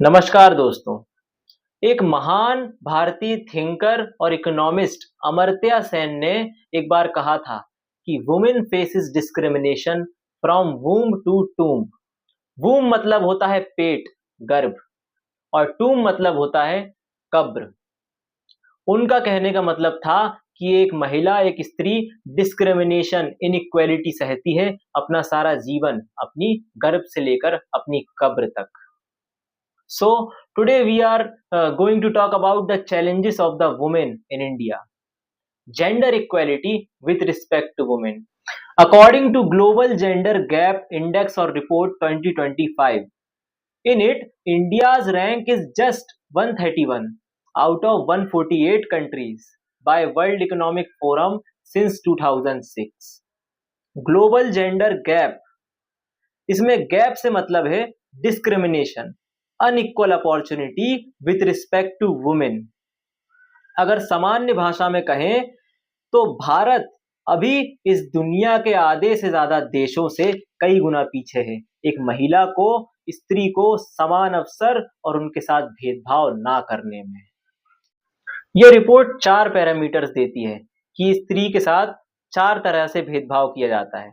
नमस्कार दोस्तों। एक महान भारतीय थिंकर और इकोनॉमिस्ट अमर्त्य सेन ने एक बार कहा था कि women faces discrimination from womb to tomb. Womb मतलब होता है पेट, गर्भ, और टूम मतलब होता है कब्र। उनका कहने का मतलब था कि एक महिला, एक स्त्री डिस्क्रिमिनेशन, इनइक्वालिटी सहती है अपना सारा जीवन, अपनी गर्भ से लेकर अपनी कब्र तक। So today we are going to talk about the challenges of the women in India. Gender equality with respect to women. According to Global Gender Gap Index or Report 2025, in it India's rank is just 131 out of 148 countries by World Economic Forum since 2006. Global Gender Gap, इसमें gap से मतलब है discrimination, unequal opportunity with respect to women. अगर सामान्य भाषा में कहें तो भारत अभी इस दुनिया के आधे से ज्यादा देशों से कई गुना पीछे है एक महिला को, स्त्री को समान अवसर और उनके साथ भेदभाव ना करने में। यह रिपोर्ट 4 पैरामीटर्स देती है कि स्त्री के साथ 4 तरह से भेदभाव किया जाता है।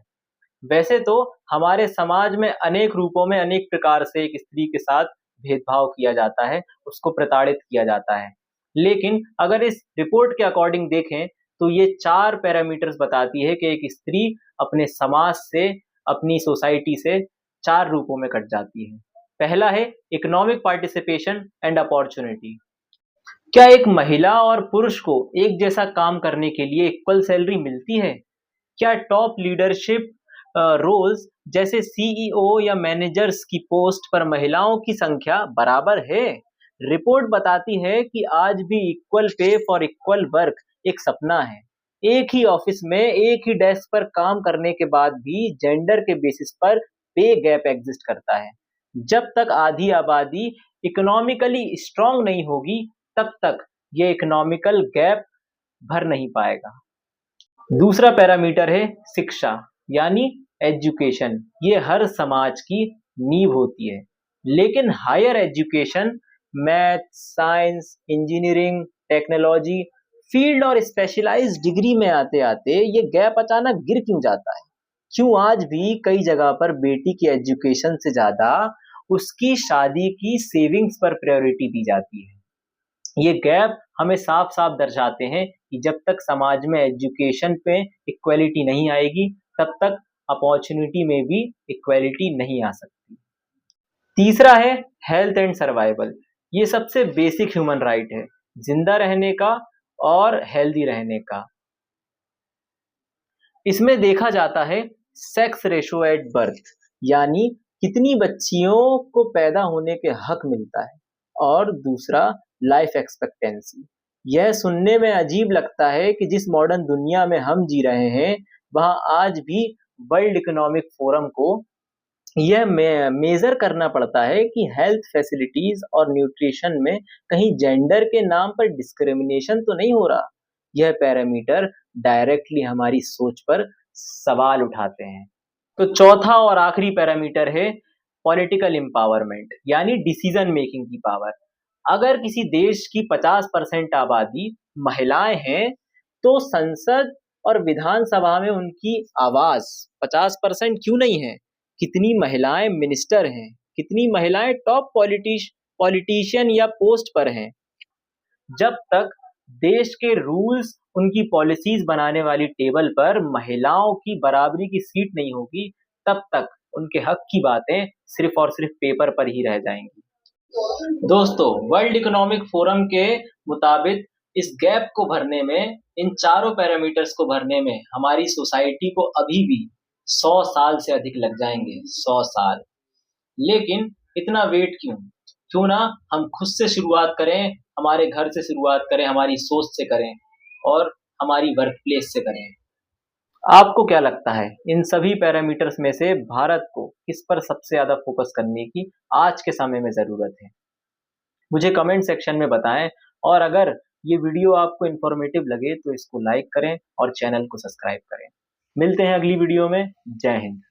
वैसे तो हमारे समाज में अनेक रूपों में, अनेक प्रकार से एक स्त्री के साथ भेदभाव किया जाता है, उसको प्रताड़ित किया जाता है। लेकिन अगर इस रिपोर्ट के अकॉर्डिंग देखें तो ये 4 पैरामीटर्स बताती है कि एक स्त्री अपने समाज से, अपनी सोसाइटी से 4 रूपों में कट जाती है। पहला है इकोनॉमिक पार्टिसिपेशन एंड अपॉर्चुनिटी। क्या एक महिला और पुरुष को एक जैसा काम करने के लिए इक्वल सैलरी मिलती है? क्या टॉप लीडरशिप रोल्स जैसे सीईओ या मैनेजर्स की पोस्ट पर महिलाओं की संख्या बराबर है? रिपोर्ट बताती है कि आज भी equal pay for equal work एक सपना है। एक ही ऑफिस में, एक ही डेस्क पर काम करने के बाद भी जेंडर के बेसिस पर पे गैप एग्जिस्ट करता है। जब तक आधी आबादी इकोनॉमिकली स्ट्रांग नहीं होगी, तब तक ये इकोनॉमिकल गैप भर नहीं पाएगा। दूसरा पैरामीटर है शिक्षा, यानी एजुकेशन। ये हर समाज की नींव होती है, लेकिन higher education, math, science, engineering, technology field और स्पेशलाइज्ड डिग्री में आते आते ये गैप अचानक गिर क्यों जाता है? क्यों आज भी कई जगह पर बेटी की एजुकेशन से ज्यादा उसकी शादी की सेविंग्स पर प्रायोरिटी दी जाती है? ये गैप हमें साफ साफ दर्शाते हैं कि जब तक समाज में एजुकेशन पे इक्वालिटी नहीं आएगी, तब तक अपॉर्चुनिटी में भी इक्वालिटी नहीं आ सकती। तीसरा है हेल्थ एंड सर्वाइवल। ये सबसे बेसिक ह्यूमन राइट है, जिंदा रहने का और हेल्दी रहने का। इसमें देखा जाता है सेक्स रेशो एट बर्थ, यानी कितनी बच्चियों को पैदा होने के हक मिलता है, और दूसरा लाइफ एक्सपेक्टेंसी। यह सुनने में अजीब लगता है कि जिस मॉडर्न दुनिया में हम जी रहे हैं, वहां आज भी वर्ल्ड इकोनॉमिक फोरम को यह मेजर करना पड़ता है कि हेल्थ फैसिलिटीज और न्यूट्रिशन में कहीं जेंडर के नाम पर डिस्क्रिमिनेशन तो नहीं हो रहा। यह पैरामीटर डायरेक्टली हमारी सोच पर सवाल उठाते हैं। तो चौथा और आखिरी पैरामीटर है पॉलिटिकल एम्पावरमेंट, यानी डिसीजन मेकिंग की पावर। अगर किसी देश की 50% आबादी महिलाएं हैं, तो संसद और विधानसभा में उनकी आवाज 50% क्यों नहीं है? कितनी महिलाएं मिनिस्टर हैं? कितनी महिलाएं टॉप पॉलिटिशियन या पोस्ट पर हैं? जब तक देश के रूल्स, उनकी पॉलिसीज बनाने वाली टेबल पर महिलाओं की बराबरी की सीट नहीं होगी, तब तक उनके हक की बातें सिर्फ और सिर्फ पेपर पर ही रह जाएंगी। दोस्तों, वर्ल्ड इकोनॉमिक फोरम के मुताबिक इस गैप को भरने में, इन चारों पैरामीटर्स को भरने में हमारी सोसाइटी को अभी भी 100 साल से अधिक लग जाएंगे। 100 साल। लेकिन इतना वेट क्यों? क्यों ना हम खुद से शुरुआत करें, हमारे घर से शुरुआत करें, हमारी सोच से करें और हमारी वर्क प्लेस से करें। आपको क्या लगता है, इन सभी पैरामीटर्स में से भारत को किस पर सबसे ज्यादा फोकस करने की आज के समय में जरूरत है? मुझे कमेंट सेक्शन में बताएं, और अगर ये वीडियो आपको इन्फॉर्मेटिव लगे तो इसको लाइक करें और चैनल को सब्सक्राइब करें। मिलते हैं अगली वीडियो में। जय हिंद।